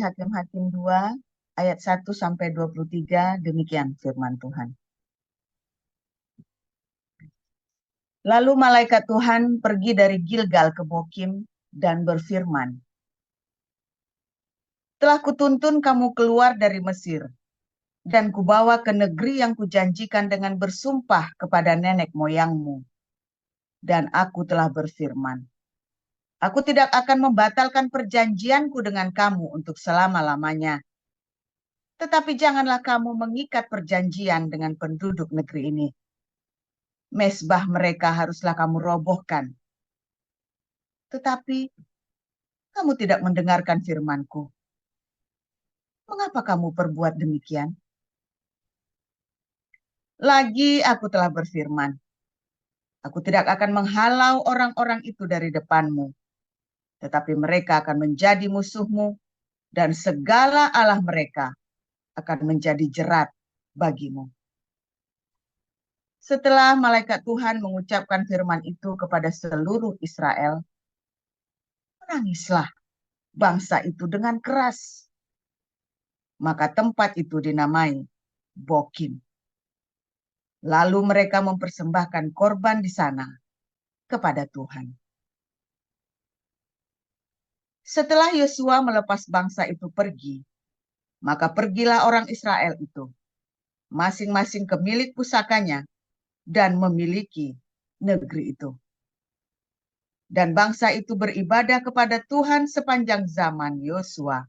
Hakim-Hakim 2 ayat 1-23, demikian firman Tuhan. Lalu malaikat Tuhan pergi dari Gilgal ke Bokim dan berfirman, telah kutuntun kamu keluar dari Mesir, dan kubawa ke negeri yang kujanjikan dengan bersumpah kepada nenek moyangmu. Dan aku telah berfirman, aku tidak akan membatalkan perjanjianku dengan kamu untuk selama-lamanya. Tetapi janganlah kamu mengikat perjanjian dengan penduduk negeri ini. Mezbah mereka haruslah kamu robohkan. Tetapi kamu tidak mendengarkan firman-Ku. Mengapa kamu perbuat demikian? Lagi aku telah berfirman, aku tidak akan menghalau orang-orang itu dari depanmu, tetapi mereka akan menjadi musuhmu, dan segala Allah mereka akan menjadi jerat bagimu. Setelah malaikat Tuhan mengucapkan firman itu kepada seluruh Israel, menangislah bangsa itu dengan keras. Maka tempat itu dinamai Bokim. Lalu mereka mempersembahkan korban di sana kepada Tuhan. Setelah Yosua melepas bangsa itu pergi, maka pergilah orang Israel itu, masing-masing ke milik pusakanya, dan memiliki negeri itu. Dan bangsa itu beribadah kepada Tuhan sepanjang zaman Yosua,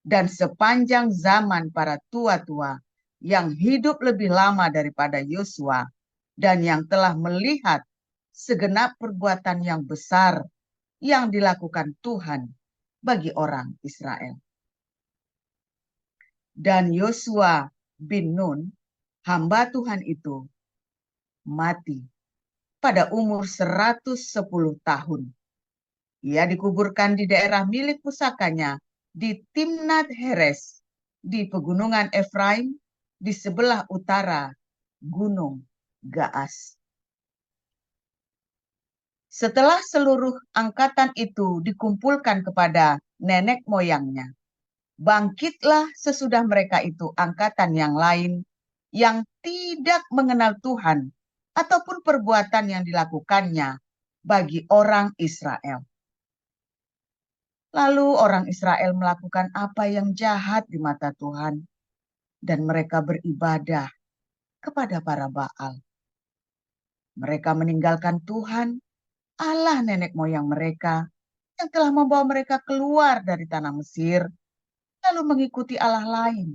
dan sepanjang zaman para tua-tua yang hidup lebih lama daripada Yosua, dan yang telah melihat segenap perbuatan yang besar yang dilakukan Tuhan bagi orang Israel. Dan Yosua bin Nun, hamba Tuhan itu, mati pada umur 110 tahun. Ia dikuburkan di daerah milik pusakanya di Timnat Heres, di pegunungan Efraim, di sebelah utara Gunung Gaas. Setelah seluruh angkatan itu dikumpulkan kepada nenek moyangnya, bangkitlah sesudah mereka itu angkatan yang lain yang tidak mengenal Tuhan ataupun perbuatan yang dilakukannya bagi orang Israel. Lalu orang Israel melakukan apa yang jahat di mata Tuhan, dan mereka beribadah kepada para Baal. Mereka meninggalkan Tuhan, Allah nenek moyang mereka, yang telah membawa mereka keluar dari tanah Mesir, lalu mengikuti Allah lain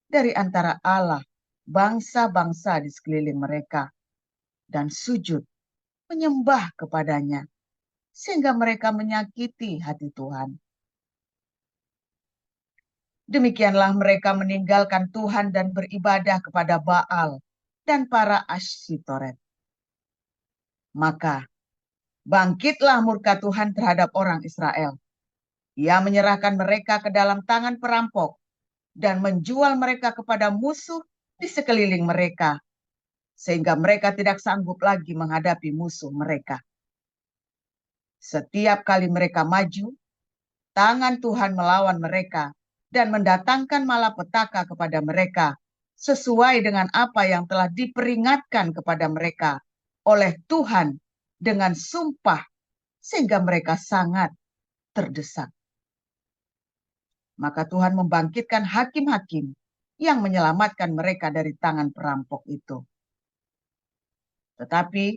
dari antara Allah bangsa-bangsa di sekeliling mereka, dan sujud menyembah kepadanya, sehingga mereka menyakiti hati Tuhan. Demikianlah mereka meninggalkan Tuhan dan beribadah kepada Baal dan para Asyitoret. Maka bangkitlah murka Tuhan terhadap orang Israel. Ia menyerahkan mereka ke dalam tangan perampok dan menjual mereka kepada musuh di sekeliling mereka, sehingga mereka tidak sanggup lagi menghadapi musuh mereka. Setiap kali mereka maju, tangan Tuhan melawan mereka dan mendatangkan malapetaka kepada mereka, sesuai dengan apa yang telah diperingatkan kepada mereka oleh Tuhan dengan sumpah, sehingga mereka sangat terdesak. Maka Tuhan membangkitkan hakim-hakim yang menyelamatkan mereka dari tangan perampok itu. Tetapi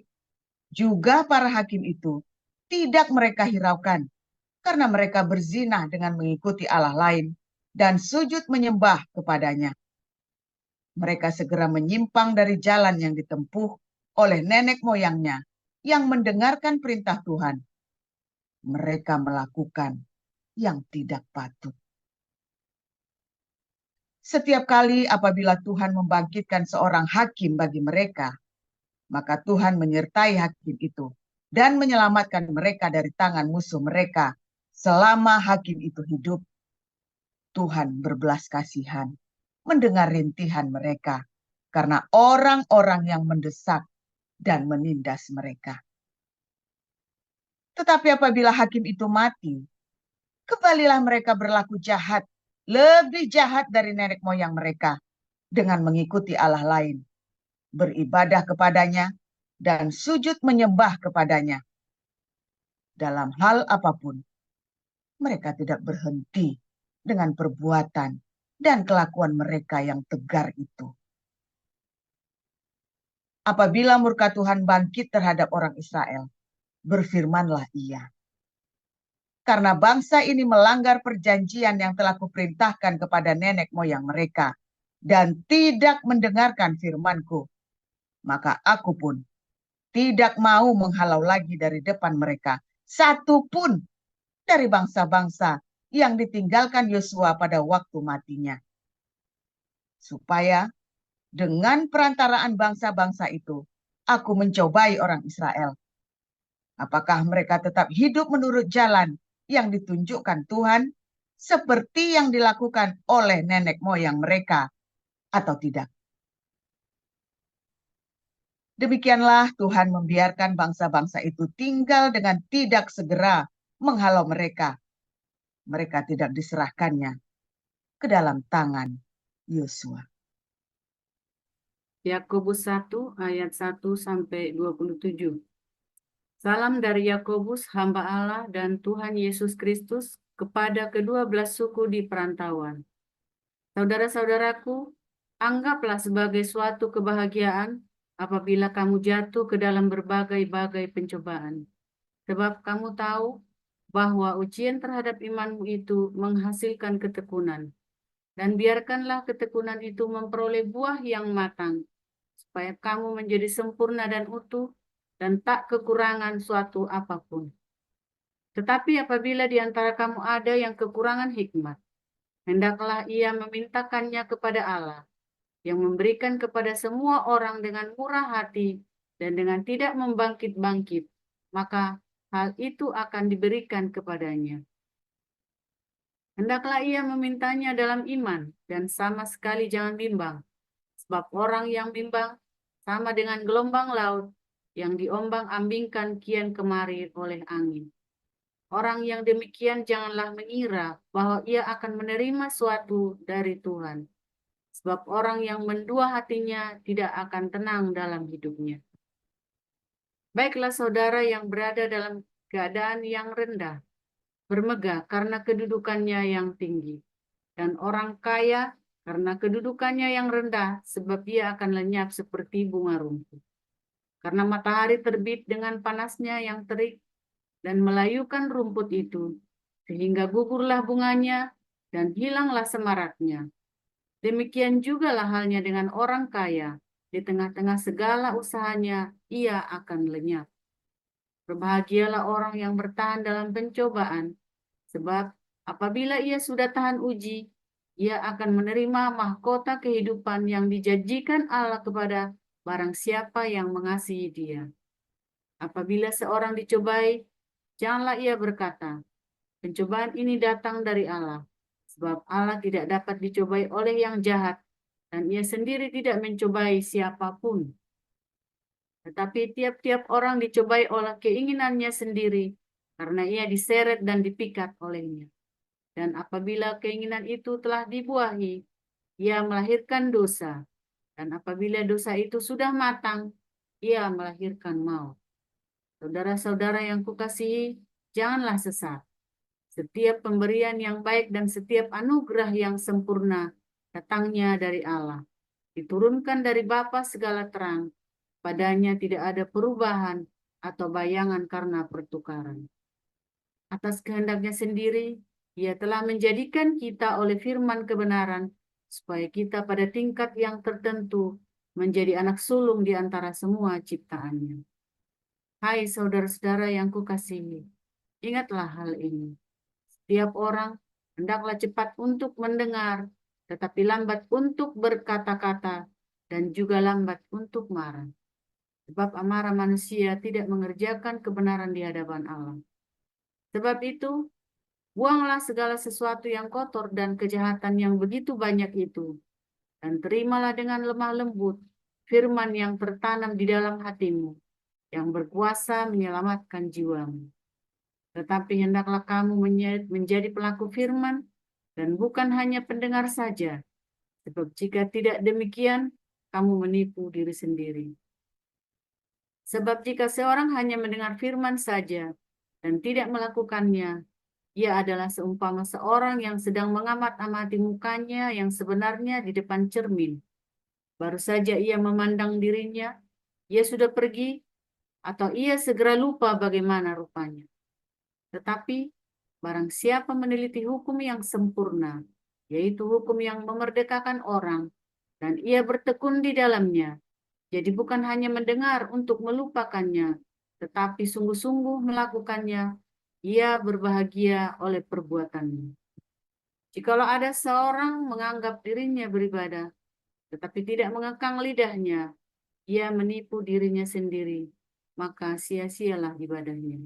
juga para hakim itu tidak mereka hiraukan, karena mereka berzinah dengan mengikuti Allah lain dan sujud menyembah kepadanya. Mereka segera menyimpang dari jalan yang ditempuh oleh nenek moyangnya yang mendengarkan perintah Tuhan. Mereka melakukan yang tidak patut. Setiap kali apabila Tuhan membangkitkan seorang hakim bagi mereka, maka Tuhan menyertai hakim itu dan menyelamatkan mereka dari tangan musuh mereka selama hakim itu hidup. Tuhan berbelas kasihan mendengar rintihan mereka karena orang-orang yang mendesak dan menindas mereka. Tetapi apabila hakim itu mati, kembalilah mereka berlaku jahat lebih jahat dari nenek moyang mereka dengan mengikuti Allah lain, beribadah kepadanya, dan sujud menyembah kepadanya. Dalam hal apapun, mereka tidak berhenti dengan perbuatan dan kelakuan mereka yang tegar itu. Apabila murka Tuhan bangkit terhadap orang Israel, berfirmanlah Ia, karena bangsa ini melanggar perjanjian yang telah kuperintahkan kepada nenek moyang mereka dan tidak mendengarkan firman-Ku, maka aku pun tidak mau menghalau lagi dari depan mereka satu pun dari bangsa-bangsa yang ditinggalkan Yosua pada waktu matinya, supaya dengan perantaraan bangsa-bangsa itu aku mencobai orang Israel, apakah mereka tetap hidup menurut jalan yang ditunjukkan Tuhan seperti yang dilakukan oleh nenek moyang mereka atau tidak. Demikianlah Tuhan membiarkan bangsa-bangsa itu tinggal dengan tidak segera menghalau mereka. Mereka tidak diserahkannya ke dalam tangan Yosua. Yakobus 1 ayat 1 sampai 27. Salam dari Yakobus, hamba Allah dan Tuhan Yesus Kristus kepada kedua belas suku di perantauan. Saudara-saudaraku, anggaplah sebagai suatu kebahagiaan apabila kamu jatuh ke dalam berbagai-bagai pencobaan. Sebab kamu tahu bahwa ujian terhadap imanmu itu menghasilkan ketekunan. Dan biarkanlah ketekunan itu memperoleh buah yang matang, supaya kamu menjadi sempurna dan utuh, dan tak kekurangan suatu apapun. Tetapi apabila di antara kamu ada yang kekurangan hikmat, hendaklah ia memintakannya kepada Allah, yang memberikan kepada semua orang dengan murah hati dan dengan tidak membangkit-bangkit, maka hal itu akan diberikan kepadanya. Hendaklah ia memintanya dalam iman dan sama sekali jangan bimbang, sebab orang yang bimbang sama dengan gelombang laut yang diombang-ambingkan kian kemari oleh angin. Orang yang demikian janganlah mengira bahwa ia akan menerima suatu dari Tuhan, sebab orang yang mendua hatinya tidak akan tenang dalam hidupnya. Baiklah saudara yang berada dalam keadaan yang rendah, bermegah karena kedudukannya yang tinggi, dan orang kaya karena kedudukannya yang rendah, sebab ia akan lenyap seperti bunga rumput. Karena matahari terbit dengan panasnya yang terik dan melayukan rumput itu, sehingga gugurlah bunganya dan hilanglah semaraknya. Demikian jugalah halnya dengan orang kaya, di tengah-tengah segala usahanya ia akan lenyap. Berbahagialah orang yang bertahan dalam pencobaan, sebab apabila ia sudah tahan uji, ia akan menerima mahkota kehidupan yang dijanjikan Allah kepada barang siapa yang mengasihi dia. Apabila seorang dicobai, janganlah ia berkata, pencobaan ini datang dari Allah, sebab Allah tidak dapat dicobai oleh yang jahat, dan ia sendiri tidak mencobai siapapun. Tetapi tiap-tiap orang dicobai oleh keinginannya sendiri, karena ia diseret dan dipikat olehnya. Dan apabila keinginan itu telah dibuahi, ia melahirkan dosa. Dan apabila dosa itu sudah matang, ia melahirkan maut. Saudara-saudara yang kukasihi, janganlah sesat. Setiap pemberian yang baik dan setiap anugerah yang sempurna datangnya dari Allah. Diturunkan dari Bapa segala terang. Padanya tidak ada perubahan atau bayangan karena pertukaran. Atas kehendaknya sendiri, ia telah menjadikan kita oleh firman kebenaran, supaya kita pada tingkat yang tertentu menjadi anak sulung di antara semua ciptaannya. Hai saudara-saudara yang kukasihi, ingatlah hal ini. Setiap orang hendaklah cepat untuk mendengar, tetapi lambat untuk berkata-kata, dan juga lambat untuk marah. Sebab amarah manusia tidak mengerjakan kebenaran di hadapan Allah. Sebab itu, buanglah segala sesuatu yang kotor dan kejahatan yang begitu banyak itu, dan terimalah dengan lemah lembut firman yang tertanam di dalam hatimu, yang berkuasa menyelamatkan jiwamu. Tetapi hendaklah kamu menjadi pelaku firman, dan bukan hanya pendengar saja, sebab jika tidak demikian, kamu menipu diri sendiri. Sebab jika seorang hanya mendengar firman saja dan tidak melakukannya, ia adalah seumpama seorang yang sedang mengamat-amati mukanya yang sebenarnya di depan cermin. Baru saja ia memandang dirinya, ia sudah pergi, atau ia segera lupa bagaimana rupanya. Tetapi barang siapa meneliti hukum yang sempurna, yaitu hukum yang memerdekakan orang, dan ia bertekun di dalamnya, jadi bukan hanya mendengar untuk melupakannya, tetapi sungguh-sungguh melakukannya, ia berbahagia oleh perbuatannya. Jikalau ada seorang menganggap dirinya beribadah, tetapi tidak mengekang lidahnya, ia menipu dirinya sendiri, maka sia-sialah ibadahnya.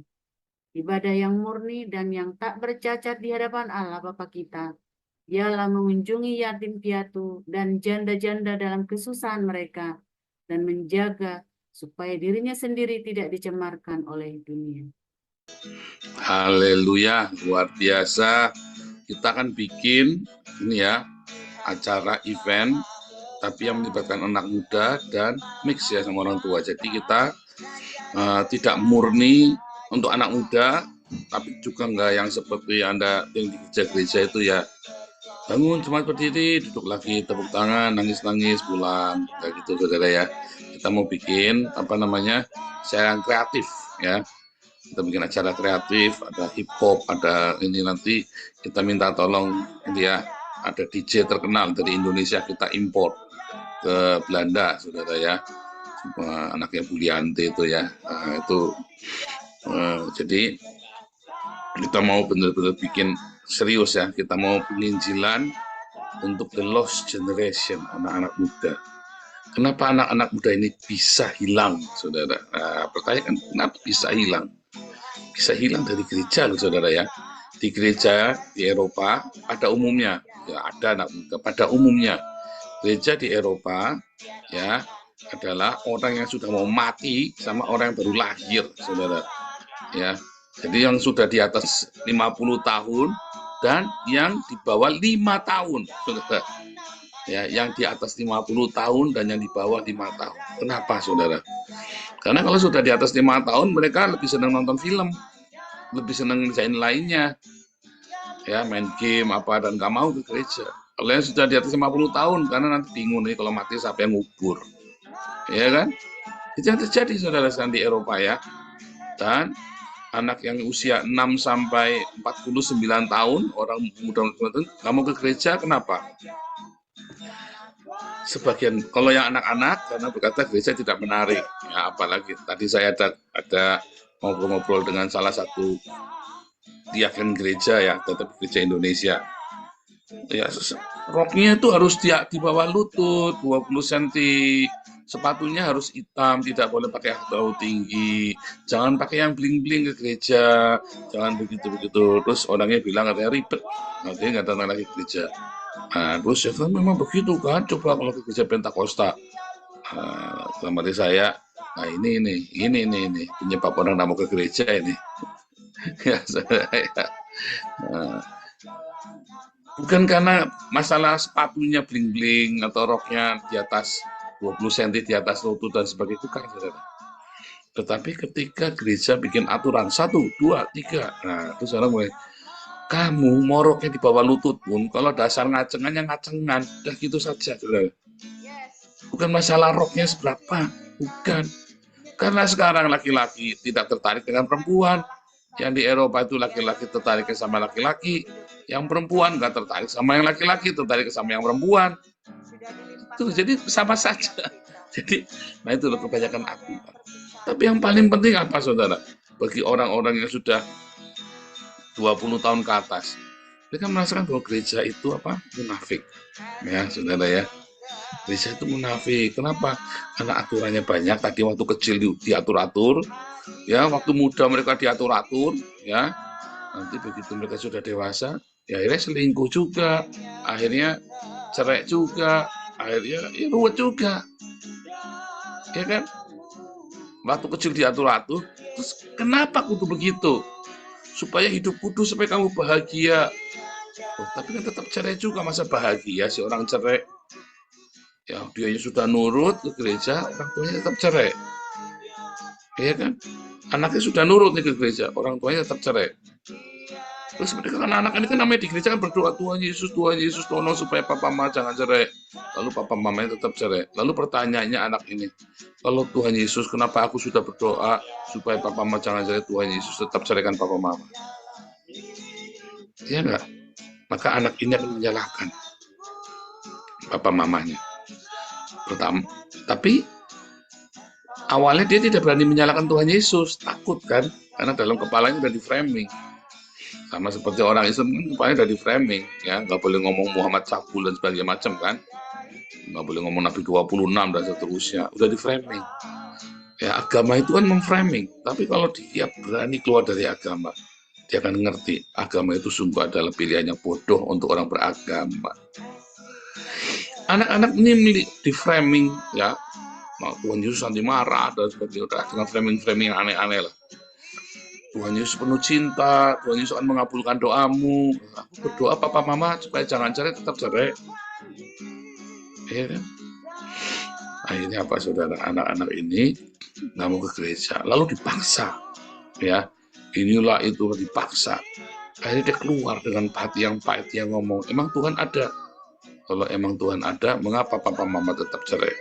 Ibadah yang murni dan yang tak bercacat di hadapan Allah Bapa kita, ialah mengunjungi yatim piatu dan janda-janda dalam kesusahan mereka, dan menjaga supaya dirinya sendiri tidak dicemarkan oleh dunia. Haleluya, luar biasa. Kita akan bikin ini ya, acara event tapi yang melibatkan anak muda dan mix ya sama orang tua. Jadi kita tidak murni untuk anak muda, tapi juga enggak yang seperti Anda yang di gereja-gereja itu ya, bangun cuma berdiri, duduk lagi, tepuk tangan, nangis-nangis, pulang, kayak gitu saudara ya. Kita mau bikin siaran kreatif ya. Kita bikin acara kreatif, ada hip hop, ada ini, nanti kita minta tolong dia, ada DJ terkenal dari Indonesia kita impor ke Belanda, saudara ya, anaknya Buliante itu ya. Nah, itu jadi kita mau benar-benar bikin serius ya, kita mau penginjilan untuk the lost generation, anak-anak muda. Kenapa anak-anak muda ini bisa hilang, saudara? Nah, pertanyaan kenapa bisa hilang? Bisa hilang dari gereja loh saudara ya. Di gereja di Eropa pada umumnya ya, ada anak muda pada umumnya. Gereja di Eropa ya adalah orang yang sudah mau mati sama orang yang baru lahir saudara ya. Jadi yang sudah di atas 50 tahun dan yang di bawah 5 tahun saudara ya, yang di atas 50 tahun dan yang di bawah 5 tahun. Kenapa saudara? Karena kalau sudah di atas 5 tahun mereka lebih senang nonton film, lebih senang ngerjain lainnya, ya main game apa, dan gak mau ke gereja. Kalau yang sudah di atas 50 tahun, karena nanti bingung nih kalau mati siapa yang ngubur, ya kan? Itu yang terjadi saudara sekarang di Eropa ya. Dan anak yang usia 6 sampai 49 tahun, orang muda gak mau ke gereja, kenapa? Sebagian kalau yang anak-anak karena berkata gereja tidak menarik ya, apalagi tadi saya ada ngobrol-ngobrol dengan salah satu diaken gereja ya, tetap gereja Indonesia ya, roknya itu harus di bawah lutut 20 cm, sepatunya harus hitam, tidak boleh pakai terlalu tinggi, jangan pakai yang bling-bling ke gereja, jangan begitu-begitu. Terus orangnya bilang katanya ribet, nanti nggak datang lagi ke gereja. Nah, terus ya kan memang begitu kan, coba kalau ke gereja Pentakosta. Sama saya, nah ini penyebab orang nggak mau ke gereja ini. Ya, bukan karena masalah sepatunya bling-bling atau roknya di atas 20 cm di atas lutut dan sebagainya, bukan saudara. Tetapi ketika gereja bikin aturan 1, 2, 3, nah terus orang mulai, kamu mau roknya di bawah lutut pun, kalau dasar ngacengannya ngacengan, udah gitu saja, saudara. Bukan masalah roknya seberapa, bukan. Karena sekarang laki-laki tidak tertarik dengan perempuan, yang di Eropa itu laki-laki tertarik sama laki-laki, yang perempuan nggak tertarik sama yang laki-laki, tertarik sama yang perempuan. Itu jadi sama saja. Jadi, nah itu loh kebanyakan aku. Tapi yang paling penting apa, saudara? Bagi orang-orang yang sudah 20 tahun ke atas, mereka merasakan bahwa gereja itu munafik, ya saudara ya. Gereja itu munafik. Kenapa? Karena aturannya banyak. Tadi waktu kecil diatur-atur, ya waktu muda mereka diatur-atur, ya. Nanti begitu mereka sudah dewasa, ya akhirnya selingkuh juga, akhirnya cerai juga, akhirnya ya ruwet juga, ya kan? Waktu kecil diatur-atur, terus kenapa kudu begitu? Supaya hidup kudus, supaya kamu bahagia. Oh, tapi kan tetap cerai juga, masa bahagia si orang cerai? Ya, dia sudah nurut ke gereja, orang tuanya tetap cerai. Iya kan? Anaknya sudah nurut nih ke gereja, orang tuanya tetap cerai. Terus mereka kan anak ini kan namanya di gereja kan berdoa, Tuhan Yesus tolong supaya papa mama jangan cerai. Lalu papa mamanya tetap cerai. Lalu pertanyaannya anak ini, kalau Tuhan Yesus kenapa aku sudah berdoa supaya papa mama jangan cerai, Tuhan Yesus tetap ceraikan papa mama? Iya enggak? Maka anak ini akan menyalahkan papa mamanya. Pertama, tapi awalnya dia tidak berani menyalahkan Tuhan Yesus, takut kan? Karena dalam kepalanya udah di framing. Sama seperti orang Islam kan kepalanya udah di framing, ya nggak boleh ngomong Muhammad cabul dan sebagainya macam kan, nggak boleh ngomong Nabi 26 dan seterusnya, udah di framing. Ya agama itu kan memframing, tapi kalau dia berani keluar dari agama, dia akan ngerti agama itu sungguh adalah pilihan yang bodoh untuk orang beragama. Anak-anak ini di framing, ya Tuhan Yesus nanti marah dan sebagainya, dengan framing-framing yang aneh-aneh lah. Tuhan Yesus penuh cinta, Tuhan Yesus akan mengabulkan doamu. Aku berdoa papa mama supaya jangan cerai, tetap cerai. Ya kan? Akhirnya apa saudara, anak-anak ini nggak mau ke gereja, lalu dipaksa. Ya, inilah itu dipaksa. Akhirnya dia keluar dengan hati yang pahit, yang ngomong, emang Tuhan ada? Kalau emang Tuhan ada, mengapa papa mama tetap cerai?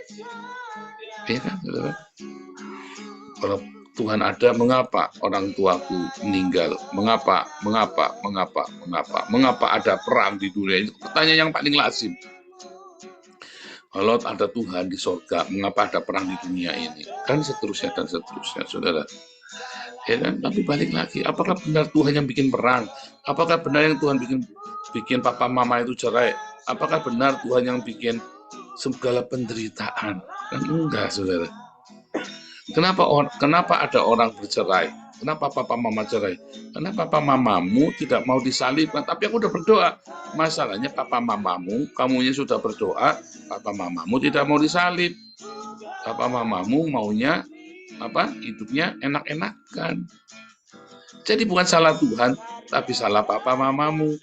Ya kan, saudara? Kalau Tuhan ada, mengapa orang tuaku meninggal? Mengapa ada perang di dunia? Itu pertanyaan yang paling lazim. Kalau ada Tuhan di sorga, mengapa ada perang di dunia ini? Dan seterusnya, saudara. Ya kan? Tapi balik lagi, apakah benar Tuhan yang bikin perang? Apakah benar yang Tuhan bikin papa mama itu cerai? Apakah benar Tuhan yang bikin segala penderitaan? Kan enggak, saudara. Kenapa ada orang bercerai? Kenapa papa mama cerai? Karena papa mamamu tidak mau disalibkan. Tapi aku udah berdoa. Masalahnya papa mamamu, kamunya sudah berdoa, papa mamamu tidak mau disalib. Papa mamamu maunya hidupnya enak-enakan. Jadi bukan salah Tuhan, tapi salah papa mamamu.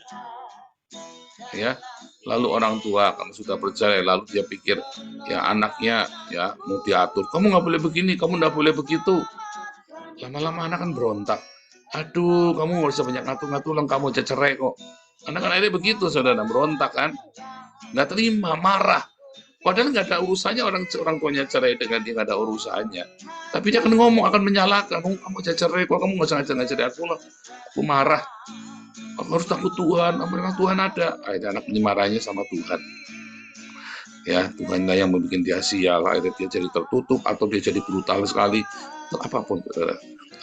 Ya. Lalu orang tua kalau sudah bercerai, lalu dia pikir ya anaknya ya mau diatur, kamu nggak boleh begini, kamu nggak boleh begitu. Lama-lama anak kan berontak, aduh kamu nggak usah banyak ngatur-ngatur, kamu aja cerai kok. Anak kan akhirnya begitu, saudara, berontak kan, nggak terima, marah. Padahal nggak ada urusannya orang tuanya cerai dengan dia, nggak ada urusannya. Tapi dia akan ngomong, akan menyalahkan, kamu aja cerai kok, kamu nggak usah ngajar-ngajar aku marah. Aku harus takut Tuhan, memang Tuhan ada. Akhirnya anak ini marahnya sama Tuhan. Ya, Tuhanlah yang membuat dia sial. Akhirnya dia jadi tertutup atau dia jadi brutal sekali. Atau apapun.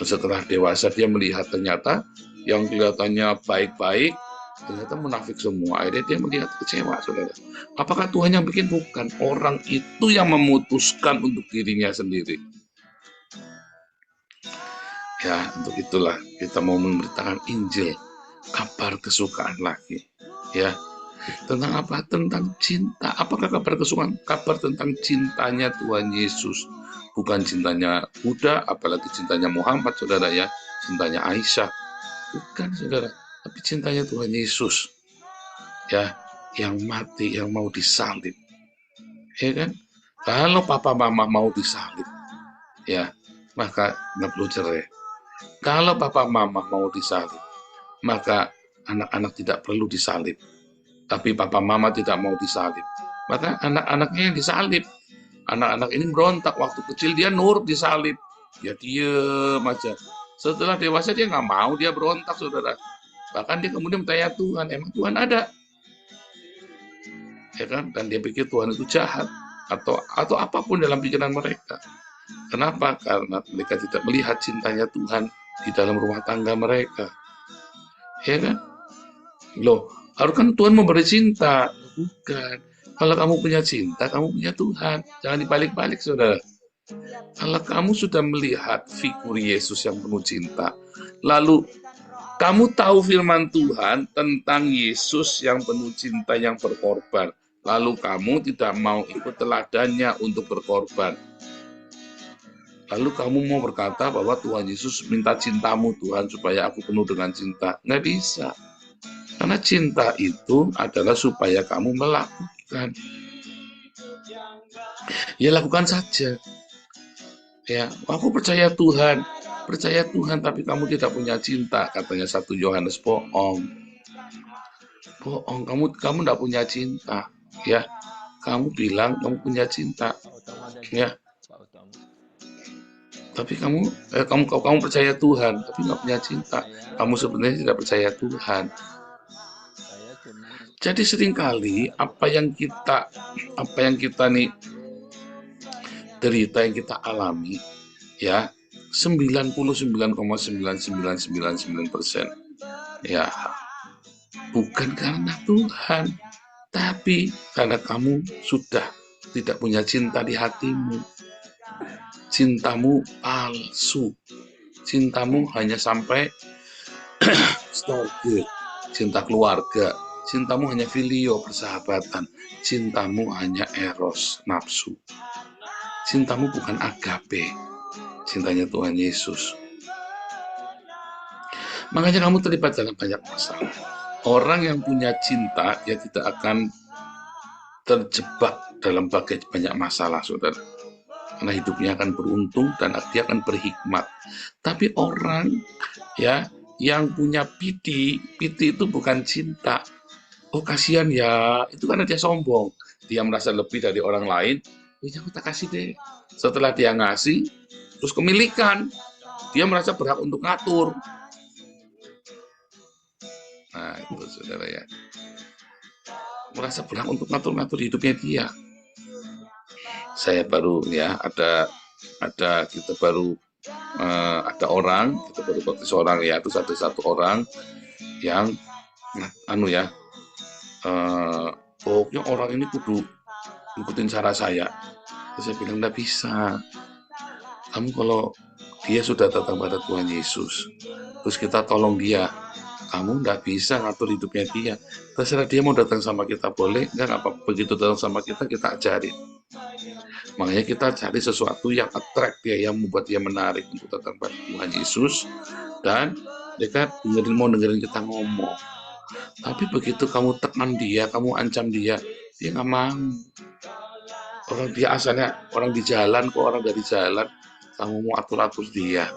Setelah dewasa dia melihat ternyata yang kelihatannya baik-baik, ternyata munafik semua. Akhirnya dia melihat kecewa, saudara. Apakah Tuhan yang bikin? Bukan. Orang itu yang memutuskan untuk dirinya sendiri. Ya, untuk itulah kita mau memberitakan Injil. Kabar kesukaan lagi, ya, tentang apa? Tentang cinta. Apakah kabar kesukaan? Kabar tentang cintanya Tuhan Yesus, bukan cintanya Buddha, apalagi cintanya Muhammad, saudara, ya, cintanya Aisyah, bukan, saudara, tapi cintanya Tuhan Yesus, ya, yang mati, yang mau disalib, ya kan? Kalau papa mama mau disalib, ya, maka nggak perlu cerai. Kalau papa mama mau disalib, maka anak-anak tidak perlu disalib. Tapi papa mama tidak mau disalib, maka anak-anaknya yang disalib. Anak-anak ini berontak, waktu kecil dia nurut disalib, dia diem aja. Setelah dewasa dia nggak mau, dia berontak, saudara. Bahkan dia kemudian bertanya Tuhan, emang Tuhan ada? Ya kan? Dan dia pikir Tuhan itu jahat atau apapun dalam pikiran mereka. Kenapa? Karena mereka tidak melihat cintanya Tuhan di dalam rumah tangga mereka. Ya kan? Loh, harus kan Tuhan memberi cinta. Bukan. Kalau kamu punya cinta, kamu punya Tuhan. Jangan dibalik-balik, saudara. Kalau kamu sudah melihat figur Yesus yang penuh cinta, lalu kamu tahu firman Tuhan tentang Yesus yang penuh cinta, yang berkorban, lalu kamu tidak mau ikut teladannya untuk berkorban. Lalu kamu mau berkata bahwa Tuhan Yesus minta cintamu Tuhan supaya aku penuh dengan cinta. Nggak bisa. Karena cinta itu adalah supaya kamu melakukan. Ya lakukan saja. Ya, aku percaya Tuhan, tapi kamu tidak punya cinta, katanya 1 Yohanes. Bohong, kamu tidak punya cinta, ya. Kamu bilang kamu punya cinta, ya. Tapi kamu percaya Tuhan, tapi nggak punya cinta. Kamu sebenarnya tidak percaya Tuhan. Jadi seringkali apa yang kita nih derita, yang kita alami, ya 99,9999% ya bukan karena Tuhan, tapi karena kamu sudah tidak punya cinta di hatimu. Cintamu palsu, cintamu hanya sampai storge, cinta keluarga, cintamu hanya filio, persahabatan, cintamu hanya eros, nafsu. Cintamu bukan agape, cintanya Tuhan Yesus. Makanya kamu terlibat dalam banyak masalah. Orang yang punya cinta, dia tidak akan terjebak dalam banyak masalah, saudara. Karena hidupnya akan beruntung dan dia akan berhikmat. Tapi orang ya yang punya piti itu bukan cinta. Oh kasihan ya, itu karena dia sombong. Dia merasa lebih dari orang lain. Ya aku tak kasih deh. Setelah dia ngasih, terus kemilikan. Dia merasa berhak untuk ngatur. Nah itu saudara ya. Merasa berhak untuk ngatur-ngatur hidupnya dia. Saya baru ya ada kita baru ada orang, kita baru baptis orang ya, terus ada satu orang yang pokoknya orang ini kudu ikutin cara saya. Terus saya bilang nggak bisa. Kamu kalau dia sudah datang pada Tuhan Yesus, terus kita tolong dia, kamu nggak bisa ngatur hidupnya dia. Terserah dia mau datang sama kita, boleh nggak apa. Begitu datang sama kita ajarin. Makanya kita cari sesuatu yang attract dia, yang membuat dia menarik untuk datang pada Tuhan Yesus, dan mereka mau dengerin kita ngomong. Tapi begitu kamu tekan dia, kamu ancam dia nggak mau. Orang dia asalnya orang di jalan, kok orang dari jalan, kamu mau atur-atur dia.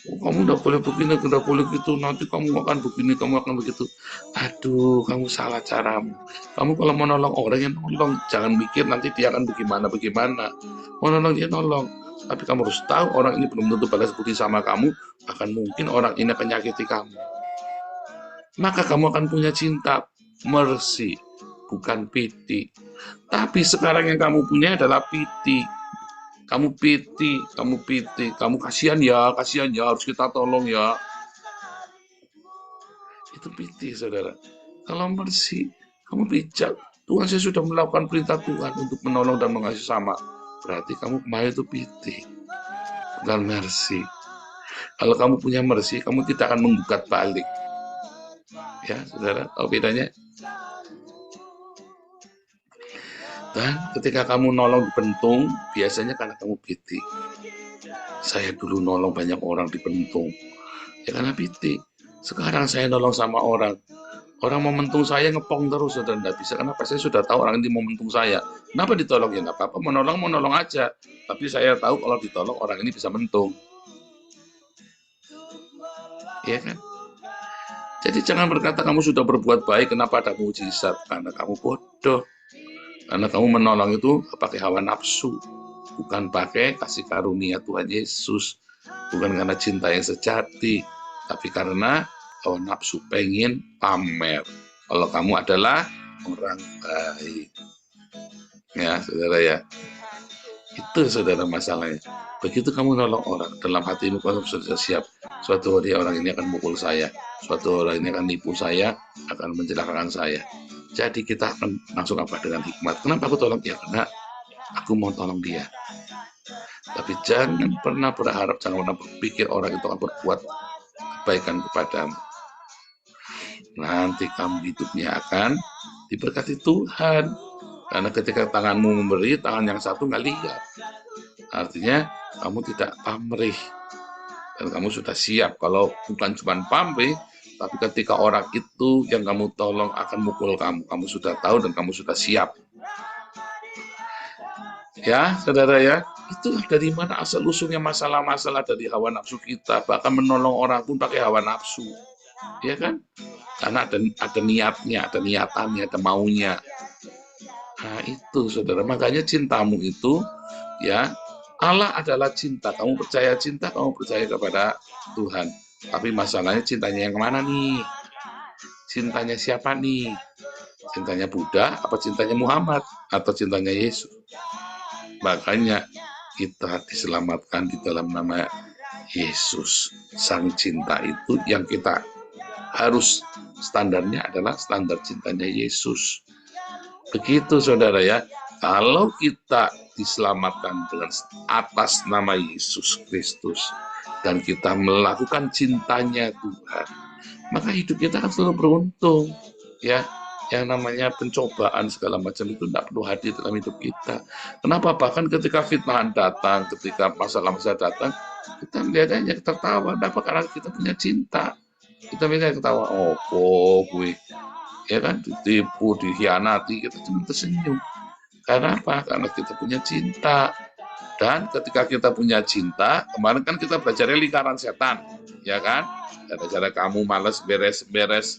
Oh, kamu udah boleh begini, udah boleh gitu, nanti kamu akan begini, kamu akan begitu. Aduh, kamu salah caramu. Kamu kalau mau nolong orang yang nolong, jangan mikir nanti dia akan bagaimana. Mau nolong dia nolong, tapi kamu harus tahu orang ini belum tentu balas budi sama kamu, bahkan mungkin orang ini akan nyakiti kamu. Maka kamu akan punya cinta mercy, bukan piti. Tapi sekarang yang kamu punya adalah piti. Kamu piti, kamu kasihan ya, harus kita tolong ya. Itu piti, saudara. Kalau mercy, kamu bijak. Tuhan, saya sudah melakukan perintah Tuhan untuk menolong dan mengasihi sama. Berarti kamu kemarin itu piti, bukan mercy. Kalau kamu punya mercy, kamu tidak akan menggugat balik. Ya, saudara, tahu bedanya? Dan ketika kamu nolong dibentung, biasanya karena kamu piti. Saya dulu nolong banyak orang dibentung, ya karena piti. Sekarang saya nolong sama orang mau mentung saya ngepong terus, saudara, tidak bisa. Kenapa? Saya sudah tahu orang ini mau mentung saya. Kenapa ditolong? Ya nggak apa-apa, mau nolong aja. Tapi saya tahu kalau ditolong orang ini bisa mentung. Iya kan? Jadi jangan berkata kamu sudah berbuat baik, kenapa ada mujizat? Karena kamu bodoh. Karena kamu menolong itu pakai hawa nafsu, bukan pakai kasih karunia Tuhan Yesus, bukan karena cinta yang sejati, tapi karena hawa nafsu pengen pamer. Kalau kamu adalah orang baik, ya saudara ya, itu saudara masalahnya. Begitu kamu nolong orang, dalam hatimu kamu sudah siap. Suatu hari orang ini akan mukul saya, suatu hari ini akan nipu saya, akan mencelakakan saya. Jadi kita akan langsung apa dengan hikmat. Kenapa aku tolong dia? Karena aku mau tolong dia. Tapi jangan pernah berharap, jangan pernah berpikir orang itu akan berbuat kebaikan kepadamu. Nanti kamu hidupnya akan diberkati Tuhan. Karena ketika tanganmu memberi, tangan yang satu nggak lihat. Artinya kamu tidak pamrih. Dan kamu sudah siap. Kalau bukan cuma pamrih, Tapi ketika orang itu yang kamu tolong akan mukul kamu sudah tahu dan kamu sudah siap. Ya, saudara ya, itulah dari mana asal-usulnya masalah-masalah dari hawa nafsu kita. Bahkan menolong orang pun pakai hawa nafsu. Ya kan? Karena ada niatnya, ada niatannya, ada maunya. Nah itu saudara, makanya cintamu itu, ya, Allah adalah cinta. Kamu percaya cinta, kamu percaya kepada Tuhan. Tapi masalahnya cintanya yang mana nih? Cintanya siapa nih? Cintanya Buddha, apa cintanya Muhammad, atau cintanya Yesus? Makanya kita diselamatkan di dalam nama Yesus. Sang cinta itu yang kita harus standarnya adalah standar cintanya Yesus. Begitu saudara ya. Kalau kita diselamatkan dengan atas nama Yesus Kristus dan kita melakukan cintanya Tuhan, maka hidup kita akan selalu beruntung. Ya, yang namanya pencobaan segala macam itu tidak perlu hadir dalam hidup kita. Kenapa? Bahkan ketika fitnahan datang, ketika masalah-masalah datang, kita melihatnya tertawa. Kenapa? Karena kita punya cinta. Kita melihatnya ketawa, oh gue, ya kan, ditipu, dikhianati, kita cuma tersenyum. Karena apa? Karena kita punya cinta. Dan ketika kita punya cinta, kemarin kan kita belajar lingkaran setan, ya kan? Gara-gara kamu malas beres-beres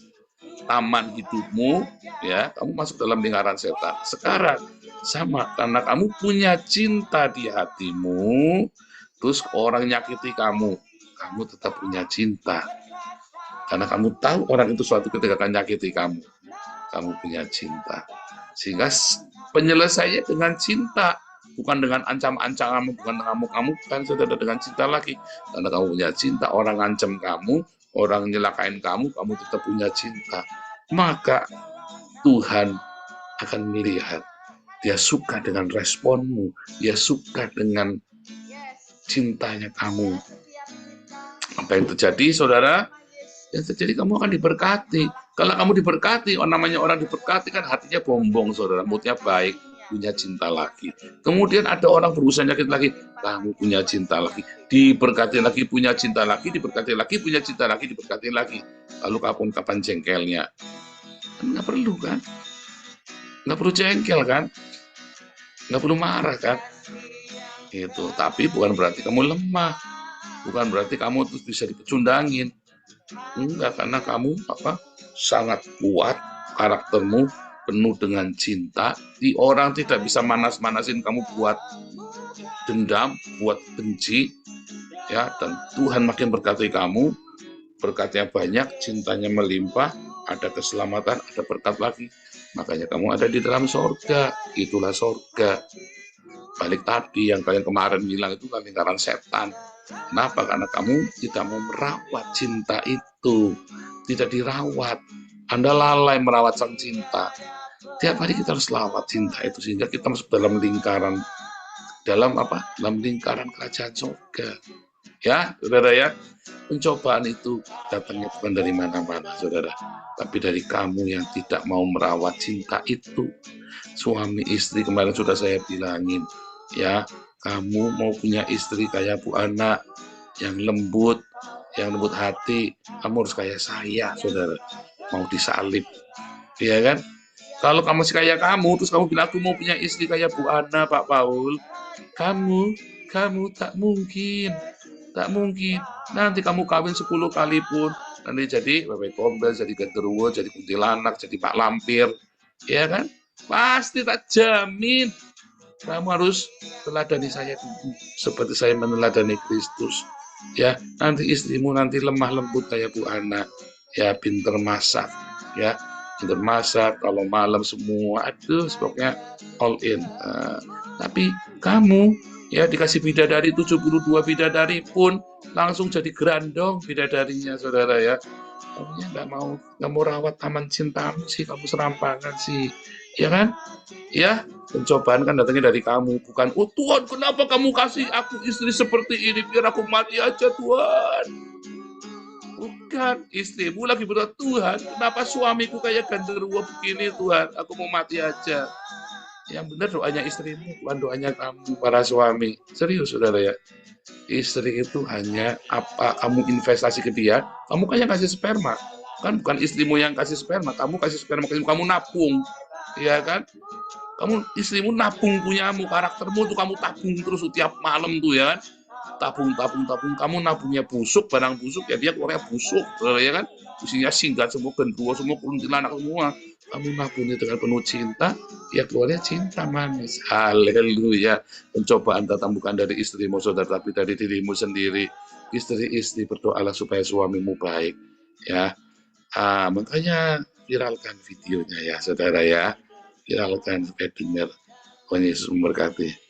taman hidupmu, ya, kamu masuk dalam lingkaran setan. Sekarang sama, karena kamu punya cinta di hatimu, terus orang nyakiti kamu tetap punya cinta. Karena kamu tahu orang itu suatu ketika akan nyakiti kamu punya cinta. Sehingga penyelesaiannya dengan cinta, bukan dengan ancam-ancaman, bukan dengan ngamuk-ngamukan, saudara, dengan cinta lagi. Karena kamu punya cinta, orang ancam kamu, orang nyelakain kamu tetap punya cinta. Maka Tuhan akan melihat, dia suka dengan responmu, dia suka dengan cintanya kamu. Apa yang terjadi, saudara? Yang terjadi kamu akan diberkati. Kalau kamu diberkati, namanya orang diberkati kan hatinya bombong, saudara, moodnya baik, punya cinta lagi. Kemudian ada orang berusaha nyakit lagi, kamu punya cinta lagi, diberkati lagi, punya cinta lagi, diberkati lagi, punya cinta lagi, diberkati lagi. Lalu kapan jengkelnya? Nggak perlu kan? Nggak perlu jengkel kan? Nggak perlu marah kan? Itu. Tapi bukan berarti kamu lemah, bukan berarti kamu terus bisa dipecundangin. Enggak, karena kamu sangat kuat, karaktermu penuh dengan cinta. Orang tidak bisa manas-manasin kamu buat dendam, buat benci, ya. Dan Tuhan makin berkati kamu, berkatnya banyak, cintanya melimpah, ada keselamatan, ada berkat lagi. Makanya kamu ada di dalam sorga. Itulah sorga. Balik tadi yang kalian kemarin bilang itu kan lingkaran setan. Kenapa? Karena kamu tidak mau merawat cinta itu, tidak dirawat. Anda lalai merawat sang cinta. Tiap hari kita harus rawat cinta itu sehingga kita masuk dalam lingkaran, dalam lingkaran kerajaan surga. Ya, saudara ya, pencobaan itu datangnya bukan dari mana-mana, saudara, tapi dari kamu yang tidak mau merawat cinta itu. Suami istri kemarin sudah saya bilangin, ya. Kamu mau punya istri kayak Bu Ana, yang lembut hati, kamu harus kayak saya, saudara. Mau disalib, ya kan? Kalau kamu masih kayak kamu, terus kamu bilang aku mau punya istri kayak Bu Ana, Pak Paul, kamu tak mungkin. Nanti kamu kawin 10 kali pun, nanti jadi bebek gombel, jadi genderuwo, jadi kuntilanak, jadi Pak Lampir, ya kan? Pasti tak jamin. Kamu harus teladani saya dulu, seperti saya meneladani Kristus. Ya, nanti istrimu nanti lemah lembut kayak Bu Ana, ya, pinter masak, ya, pinter masak. Kalau malam semua, aduh, pokoknya all in. Tapi kamu, ya, dikasih bidadari 72 bidadari pun langsung jadi gerandong bidadarinya, saudara ya. Kamunya nggak mau rawat taman cintamu sih, kamu serampangan sih, ya kan? Ya, pencobaan kan datangnya dari kamu, bukan, oh Tuhan, kenapa kamu kasih aku istri seperti ini, biar aku mati aja, Tuhan. Bukan, istrimu lagi berdoa, Tuhan, kenapa suamiku kayak genderuwo begini, Tuhan, aku mau mati aja. Yang benar doanya istrimu, bukan doanya kamu, para suami. Serius, saudara ya. Istri itu hanya apa kamu investasi ke dia, kamu kan yang kasih sperma. Kan bukan istrimu yang kasih sperma, kamu kasih sperma ke istrimu, kamu nabung. Iya kan? Kamu istrimu nabung punyamu, karaktermu tuh kamu tabung terus tiap malam tuh ya kan? Tabung, tabung, tabung. Kamu nabungnya busuk, barang busuk, ya dia keluarnya busuk, ya kan? Isinya singkat semua, genderuwo semua, kuntilanak semua. Kamu nabungnya dengan penuh cinta, ya keluarnya cinta manis. Haleluya. Pencobaan datang bukan dari istrimu, saudara, tapi dari dirimu sendiri. Istri-istri berdoalah supaya suamimu baik. Ya, makanya viralkan videonya ya, saudara ya. Viralkan supaya dengar. Tuhan Yesus memberkati.